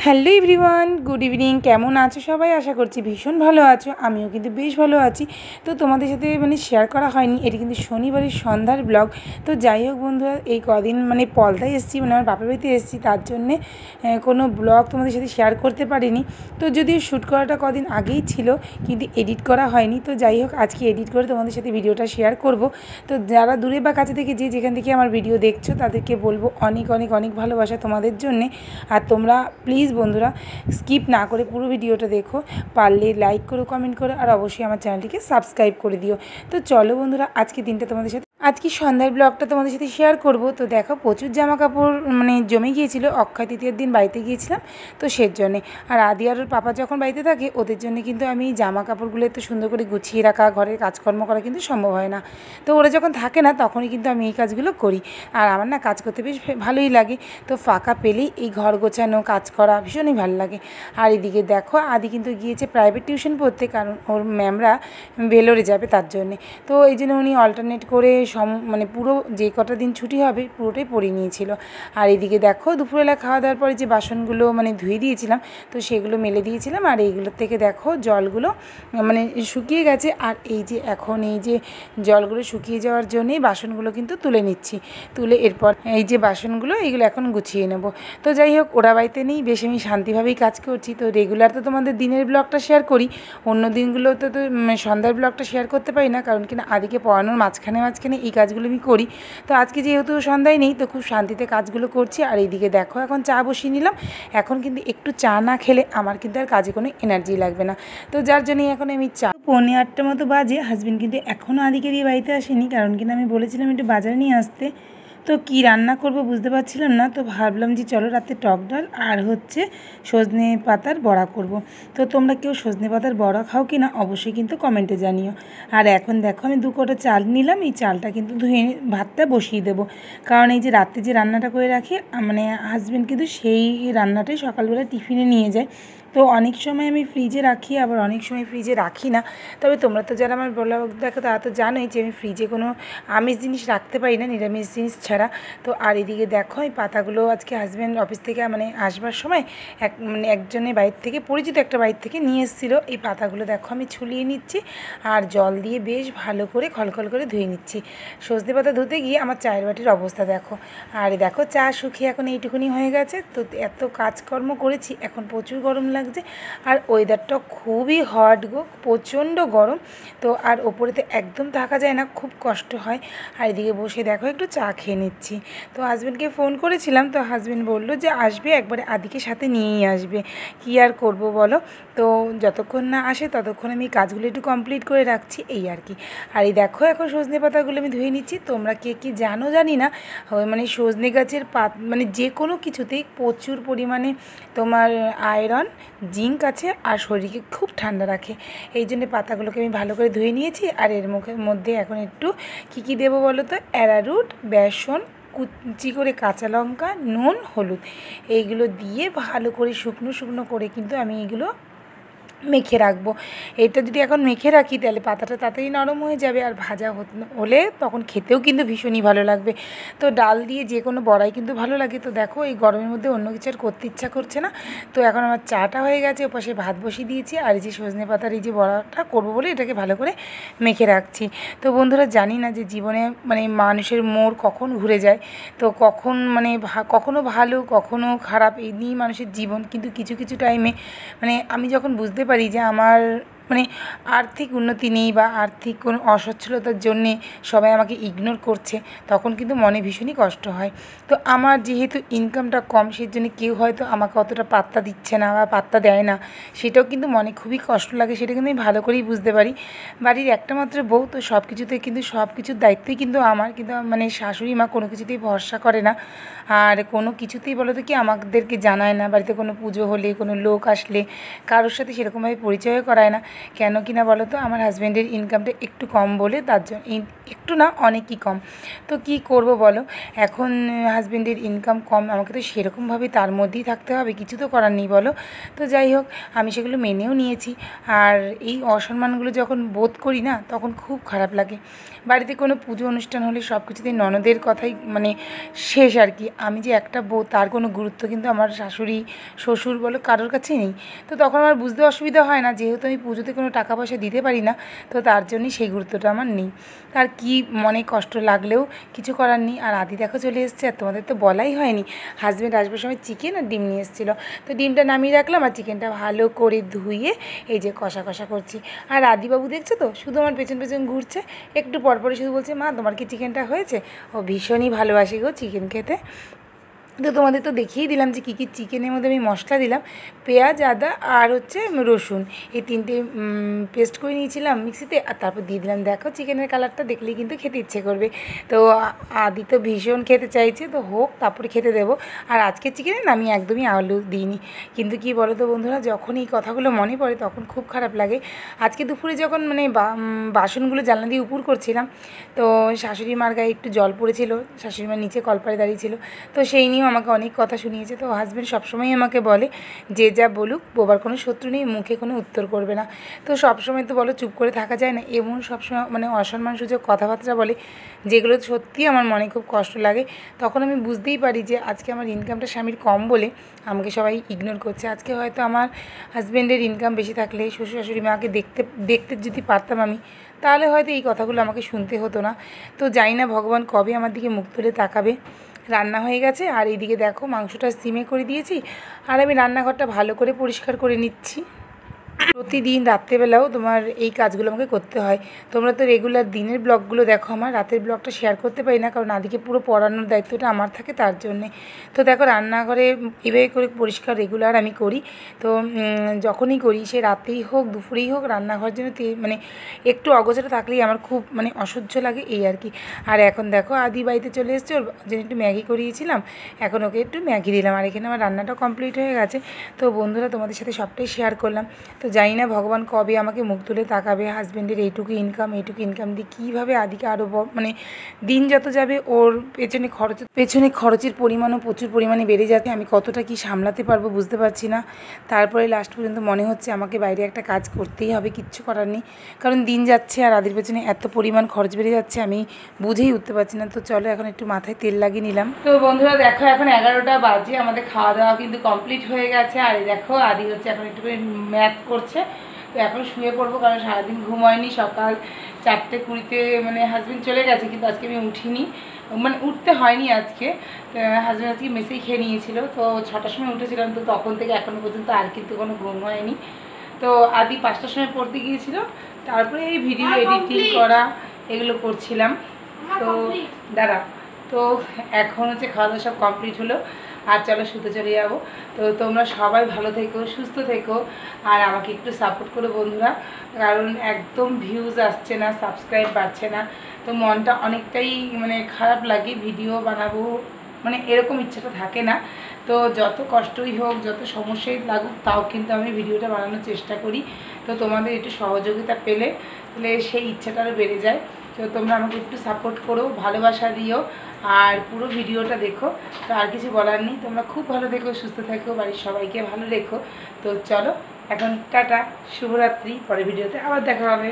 Hello everyone, good evening. কেমন আছো সবাই? আশা করছি ভীষণ ভালো আছো। আমিও কিন্তু বেশ ভালো আছি। তো তোমাদের সাথে শেয়ার করা হয়নি, এটি কিন্তু শনিবারের সন্ধ্যার ব্লগ। তো যাই হোক বন্ধুরা, এই কদিন পলতায় এসেছি, আমার বাপের বাড়িতে এসেছি, তার জন্যে কোনো ব্লগ তোমাদের সাথে শেয়ার করতে পারিনি। তো যদিও শ্যুট করাটা কদিন আগেই ছিল, কিন্তু এডিট করা হয়নি। তো যাই হোক, আজকে এডিট করে তোমাদের সাথে ভিডিওটা শেয়ার করব। তো যারা দূরে বা কাছে থেকে যেখান থেকে আমার ভিডিও দেখছো, তাদেরকে বলবো অনেক অনেক অনেক ভালোবাসা তোমাদের জন্যে। আর তোমরা প্লিজ বন্ধুরা স্কিপ না করে পুরো ভিডিওটা দেখো, পারলে লাইক করো, কমেন্ট করো, আর অবশ্যই আমার চ্যানেলটিকে সাবস্ক্রাইব করে দিও। তো চলো বন্ধুরা, আজকে দিনটা তোমাদের সাথে, আজকে সন্ধ্যার ব্লগটা তোমাদের সাথে শেয়ার করব। তো দেখো, প্রচুর জামা কাপড় জমে গিয়েছিল, অক্ষয় তৃতীয়ার দিন বাড়িতে গিয়েছিলাম, তো সের জন্যে। আর আদি আর ওর পাপা যখন বাড়িতে থাকে, ওদের জন্য কিন্তু আমি জামা কাপড়গুলো একটু সুন্দর করে গুছিয়ে রাখা, ঘরের কাজকর্ম করা কিন্তু সম্ভব হয় না। তো ওরা যখন থাকে না, তখনই কিন্তু আমি এই কাজগুলো করি। আর আমার না কাজ করতে বেশ ভালোই লাগে। তো ফাঁকা পেলেই এই ঘর গোছানো, কাজ করা ভীষণই ভালো লাগে। আর এদিকে দেখো, আদি কিন্তু গিয়েছে প্রাইভেট টিউশন পড়তে, কারণ ওর ম্যামরা ভেলোরে যাবে তার জন্যে। তো এই জন্য উনি অল্টারনেট করে পুরো যে কটা দিন ছুটি হবে পুরোটাই পড়ে নিয়েছিল। আর এদিকে দেখো, দুপুরবেলা খাওয়া দাওয়ার পরে যে বাসনগুলো ধুয়ে দিয়েছিলাম, তো সেগুলো মেলে দিয়েছিলাম। আর এইগুলোর থেকে দেখো জলগুলো শুকিয়ে গেছে। আর এই যে এখন এই যে জলগুলো শুকিয়ে যাওয়ার জন্যেই বাসনগুলো কিন্তু তুলে নিচ্ছি। তুলে এরপর এই যে বাসনগুলো, এইগুলো এখন গুছিয়ে নেব। তো যাই হোক, ওরা বাড়িতে নেই, বেশ আমি শান্তিভাবেই কাজ করছি। তো রেগুলার তো তোমাদের দিনের ব্লগটা শেয়ার করি, অন্য দিনগুলোতে তো সন্ধ্যার ব্লগটা শেয়ার করতে পারি না, কারণ কিনা আদিকে পড়ানোর মাঝখানে এই কাজগুলো আমি করি। তো আজকে যেহেতু সন্ধ্যায় নেই, তো খুব শান্তিতে কাজগুলো করছি। আর এইদিকে দেখো, এখন চা বসিয়ে নিলাম। এখন কিন্তু একটু চা না খেলে আমার কিন্তু আর কাজে কোনো এনার্জি লাগবে না। তো যার জন্যই এখন আমি চা, 7:45 মতো বাজে। হাজব্যান্ড কিন্তু এখনও আদিকে দিয়ে বাড়িতে আসেনি, কারণ কিনা আমি বলেছিলাম একটু বাজারে নিয়ে আসতে। তো কী রান্না করব বুঝতে পারছিলাম না, তো ভাবলাম যে চলো রাতে টক ডাল আর সজনে পাতার বড়া করব। তো তোমরা কেউ সজনে পাতার বড়া খাও কি না, অবশ্যই কিন্তু কমেন্টে জানিও। আর এখন দেখো, আমি 2 কোটা চাল নিলাম। এই চালটা কিন্তু ধুয়ে ভাতটা বসিয়ে দেবো, কারণ এই যে রাতে যে রান্নাটা করে রাখি, হাজব্যান্ড কিন্তু সেই রান্নাটাই সকালবেলা টিফিনে নিয়ে যায়। তো অনেক সময় আমি ফ্রিজে রাখি, আবার অনেক সময় ফ্রিজে রাখি না। তবে তোমরা তো যারা আমার ব্লগ দেখো, তারা তো জানোই যে আমি ফ্রিজে কোনো আমিষ জিনিস রাখতে পারি না, নিরামিষ জিনিস ছাড়া। তো আর এদিকে দেখো, এই পাতাগুলো আজকে হাজব্যান্ড অফিস থেকে আসবার সময় একজনের বাড়ির থেকে, পরিচিত একটা বাড়ির থেকে নিয়ে এসেছিলো। এই পাতাগুলো দেখো আমি ছুলিয়ে নিচ্ছি, আর জল দিয়ে বেশ ভালো করে খলখল করে ধুয়ে নিচ্ছি। সজনে পাতা ধুতে গিয়ে আমার চায়ের বাটির অবস্থা দেখো। আর দেখো, চা শুকিয়ে এখন এইটুকুনি হয়ে গেছে। তো এত কাজকর্ম করেছি, এখন প্রচুর গরম লাগছে। আর ওয়েদারটা খুবই হট গো, প্রচণ্ড গরম। তো আর ওপরেতে একদম থাকা যায় না, খুব কষ্ট হয়। আর এদিকে বসে দেখো একটু চা খেয়ে নিচ্ছি। তো হাজব্যান্ডকে ফোন করেছিলাম, তো হাজব্যান্ড বললো যে আসবে, একবারে আদিকে সাথে নিয়েই আসবে। কী আর করব বলো। তো যতক্ষণ না আসে ততক্ষণ আমি কাজগুলো একটু কমপ্লিট করে রাখছি, এই আর কি। আর এই দেখো, এখন সজনে পাতাগুলো আমি ধুয়ে নিচ্ছি। তোমরা কে কী জানো জানি না, সজনে গাছের যে কোনো কিছুতেই প্রচুর পরিমাণে তোমার আয়রন, জিঙ্ক আছে, আর শরীরকে খুব ঠান্ডা রাখে। এই জন্য পাতাগুলোকে আমি ভালো করে ধুয়ে নিয়েছি। আর এর মধ্যে এখন একটু কী দেবো বলো তো, অ্যারারুট, বেসন, কুচি করে কাঁচা লঙ্কা, নুন, হলুদ, এইগুলো দিয়ে ভালো করে শুকনো শুকনো করে কিন্তু আমি এগুলো মেখে রাখবো। এটা যদি এখন মেখে রাখি, তাহলে পাতাটা তাড়াতাড়ি নরম হয়ে যাবে, আর ভাজা হলে তখন খেতেও কিন্তু ভীষণই ভালো লাগবে। তো ডাল দিয়ে যে কোনো বড়াই কিন্তু ভালো লাগে। তো দেখো, এই গরমের মধ্যে অন্য কিছু আর করতে ইচ্ছা করছে না। তো এখন আমার চাটা হয়ে গেছে, ওপাশে ভাত বসিয়ে দিয়েছি। আর এই যে সজনে পাতার এই যে বড়াটা করবো বলে এটাকে ভালো করে মেখে রাখছি। তো বন্ধুরা, জানি না যে জীবনে মানুষের মোড় কখন ঘুরে যায়, তো কখন কখনো ভালো কখনো খারাপ, এই নিয়েই মানুষের জীবন। কিন্তু কিছু কিছু টাইমে আমি যখন বুঝতে পারি যে আমার আর্থিক উন্নতি নেই, বা আর্থিক কোনো অসচ্ছলতার জন্যে সবাই আমাকে ইগনোর করছে, তখন কিন্তু মনে ভীষণই কষ্ট হয়। তো আমার যেহেতু ইনকামটা কম, সেই জন্য কেউ হয়তো আমাকে অতটা পাত্তা দিচ্ছে না বা পাত্তা দেয় না, সেটাও কিন্তু মনে খুবই কষ্ট লাগে। সেটা কিন্তু আমি ভালো করেই বুঝতে পারি। বাড়ির একটা মাত্র বউ, তো সব কিছুতেই কিন্তু সব কিছুর দায়িত্বই কিন্তু আমার। কিন্তু শাশুড়ি মা কোনো কিছুতেই ভরসা করে না, আর কোনো কিছুতেই বলো তো কি আমাদেরকে জানায় না। বাড়িতে কোনো পুজো হলে, কোনো লোক আসলে কারোর সাথে সেরকমভাবে পরিচয়ও করায় না। কেন কি না বলো তো, আমার হাজব্যান্ডের ইনকামটা একটু কম বলে, তার জন্য একটু না অনেকই কম। তো কি করব বলো, এখন হাজব্যান্ডের ইনকাম কম, আমাকে তো সেরকমভাবে তার মধ্যেই থাকতে হবে, কিছু তো করার নেই বলো। তো যাই হোক, আমি সেগুলো মেনেও নিয়েছি। আর এই অসম্মানগুলো যখন বোধ করি না, তখন খুব খারাপ লাগে। বাড়িতে কোনো পুজো অনুষ্ঠান হলে সব কিছুতেই ননদের কথাই মানে শেষ আর কি। আমি যে একটা বউ, তার কোনো গুরুত্ব কিন্তু আমার শাশুড়ি শ্বশুর বলো কারোর কাছেই নেই। তো তখন আমার বুঝতে অসুবিধা হয় না, যেহেতু আমি পুজোতে কোনো টাকা পয়সা দিতে পারি না, তো তার জন্যই সেই গুরুত্বটা আমার নেই। তার কি মনে কষ্ট লাগলেও কিছু করার নেই। আর আদি দেখো চলে এসছে, আর তোমাদের তো বলাই হয়নি, হাজব্যান্ড আসবার সময় চিকেন আর ডিম নিয়ে এসেছিলো। তো ডিমটা নামিয়ে রাখলাম, আর চিকেনটা ভালো করে ধুয়ে এই যে কষা কষা করছি। আর আদিবাবু দেখছো তো, শুধু আমার পেছন পেছন ঘুরছে, একটু পরপরই শুধু বলছে, মা তোমার কি চিকেনটা হয়েছে। ও ভীষণই ভালোবাসে গো চিকেন খেতে। তো তোমাদের তো দেখিয়েই দিলাম যে কী কী চিকেনের মধ্যে আমি মশলা দিলাম। পেঁয়াজ, আদা আর হচ্ছে রসুন, এই তিনটে পেস্ট করে নিয়েছিলাম মিক্সিতে, আর তারপর দিয়ে দিলাম। দেখো চিকেনের কালারটা দেখলেই কিন্তু খেতে ইচ্ছে করবে। তো আদি তো ভীষণ খেতে চাইছে, তো হোক তারপরে খেতে দেবো। আর আজকের চিকেনে না আমি একদমই আলু দিইনি। কিন্তু কি বলো তো বন্ধুরা, যখন এই কথাগুলো মনে পড়ে তখন খুব খারাপ লাগে। আজকে দুপুরে যখন মানে বাসনগুলো জানলা দিয়ে উপর করছিলাম, তো শাশুড়ি মার গায়ে একটু জল পড়েছিল, শাশুড়ি মার নিচে কলপারে দাঁড়িয়েছিল, তো সেই নিয়েও আমাকে অনেক কথা শুনিয়েছে। তো হাজব্যান্ড সবসময় আমাকে বলে যে যা বলুক, বোবার কোনো শত্রু নেই, মুখে কোনো উত্তর করবে না। তো সবসময় তো বলো চুপ করে থাকা যায় না, এমন সবসময় মানে অসম্মানসূচক কথাবার্তা বলে, যেগুলো সত্যিই আমার মনে খুব কষ্ট লাগে। তখন আমি বুঝতেই পারি যে আজকে আমার ইনকামটা স্বামীর কম বলে আমাকে সবাই ইগনোর করছে। আজকে হয়তো আমার হাজব্যান্ডের ইনকাম বেশি থাকলে, শ্বশুর শাশুড়ি মাকে দেখতে যদি পারতাম আমি, তাহলে হয়তো এই কথাগুলো আমাকে শুনতে হতো না। তো জানি না ভগবান কবে আমার দিকে মুখ তুলে তাকাবে। রান্না হয়ে গেছে, আর এইদিকে দেখো মাংসটা সিমে করে দিয়েছি, আর আমি রান্নাঘরটা ভালো করে পরিষ্কার করে নিচ্ছি। প্রতিদিন রাত্রেবেলাও তোমার এই কাজগুলো আমাকে করতে হয়। তোমরা তো রেগুলার দিনের ব্লগগুলো দেখো, আমার রাতের ব্লগটা শেয়ার করতে পারি না, কারণ আদিকে পুরো পড়ানোর দায়িত্বটা আমার থাকে, তার জন্যে। তো দেখো রান্নাঘরে এভাবে করে পরিষ্কার রেগুলার আমি করি। তো যখনই করি, সে রাতেই হোক দুপুরেই হোক, রান্নাঘর যেন মানে একটু অগোছালো থাকলেই আমার খুব মানে অসহ্য লাগে, এই আর কি। আর এখন দেখো আদি বাড়িতে চলে এসছে, ওর জন্য একটু ম্যাগি করিয়েছিলাম, এখন ওকে একটু ম্যাগি দিলাম। আর এখানে আমার রান্নাটা কমপ্লিট হয়ে গেছে। তো বন্ধুরা তোমাদের সাথে সবটাই শেয়ার করলাম। তো জানি না ভগবান কবে আমাকে মুখ তুলে তাকাবে। হাজব্যান্ডের এইটুকু ইনকাম দিয়ে কীভাবে আদিকে আরও মানে দিন যত যাবে ওর পেছনে খরচের পরিমাণও প্রচুর পরিমাণে বেড়ে যাচ্ছে। আমি কতটা কি সামলাতে পারবো বুঝতে পারছি না। তারপরে লাস্ট পর্যন্ত মনে হচ্ছে আমাকে বাইরে একটা কাজ করতেই হবে, কিচ্ছু করার নেই, কারণ দিন যাচ্ছে আর আদির পেছনে এত পরিমাণ খরচ বেড়ে যাচ্ছে, আমি বুঝেই উঠতে পারছি না। তো চলো এখন একটু মাথায় তেল লাগিয়ে নিলাম। তো বন্ধুরা দেখো এখন 11টা বাজে, আমাদের খাওয়া দাওয়া কিন্তু কমপ্লিট হয়ে গেছে। আর দেখো আদি হচ্ছে এখন একটু করে ম্যাথ করছে। তো এখন শুয়ে পড়বো, কারণ সারাদিন ঘুম হয়নি। সকাল 4:20 মানে হাজব্যান্ড চলে গেছে, কিন্তু আজকে আমি উঠিনি, মানে উঠতে হয়নি আজকে। হাজব্যান্ড আজকে মেসেই খেয়ে নিয়েছিল, তো 6টার সময় উঠেছিলাম, তো তখন থেকে এখনও পর্যন্ত আর কিন্তু কোনো ঘুম হয়নি। তো আদি 5টার সময় পড়তে গিয়েছিল, তারপরে এই ভিডিও এডিটিং করা এগুলো করছিলাম। তো দাঁড়া, তো এখন হচ্ছে খাওয়া দাওয়া সব কমপ্লিট হলো, আর চলো শুতে চলে যাবো। তো তোমরা সবাই ভালো থেকো, সুস্থ থেকো, আর আমাকে একটু সাপোর্ট করো বন্ধুরা, কারণ একদম ভিউজ আসছে না, সাবস্ক্রাইব বাড়ছে না। তো মনটা অনেকটাই মানে খারাপ লাগে, ভিডিও বানাবো মানে এরকম ইচ্ছাটা থাকে না। তো যত কষ্টই হোক, যত সমস্যাই লাগুক, তাও কিন্তু আমি ভিডিওটা বানানোর চেষ্টা করি। তো তোমাদের একটু সহযোগিতা পেলে তাহলে সেই ইচ্ছাটা আরও বেড়ে যায়। তো তোমরা আমাকে একটু সাপোর্ট করো, ভালোবাসা দিও, আর পুরো ভিডিওটা দেখো। তো আর কিছু বলার নেই, তোমরা খুব ভালো থেকো, সুস্থ থেকো, বাড়ির সবাইকে ভালো রেখো। তো চলো এখন টাটা, শুভরাত্রি, পরে ভিডিওতে আবার দেখা হবে।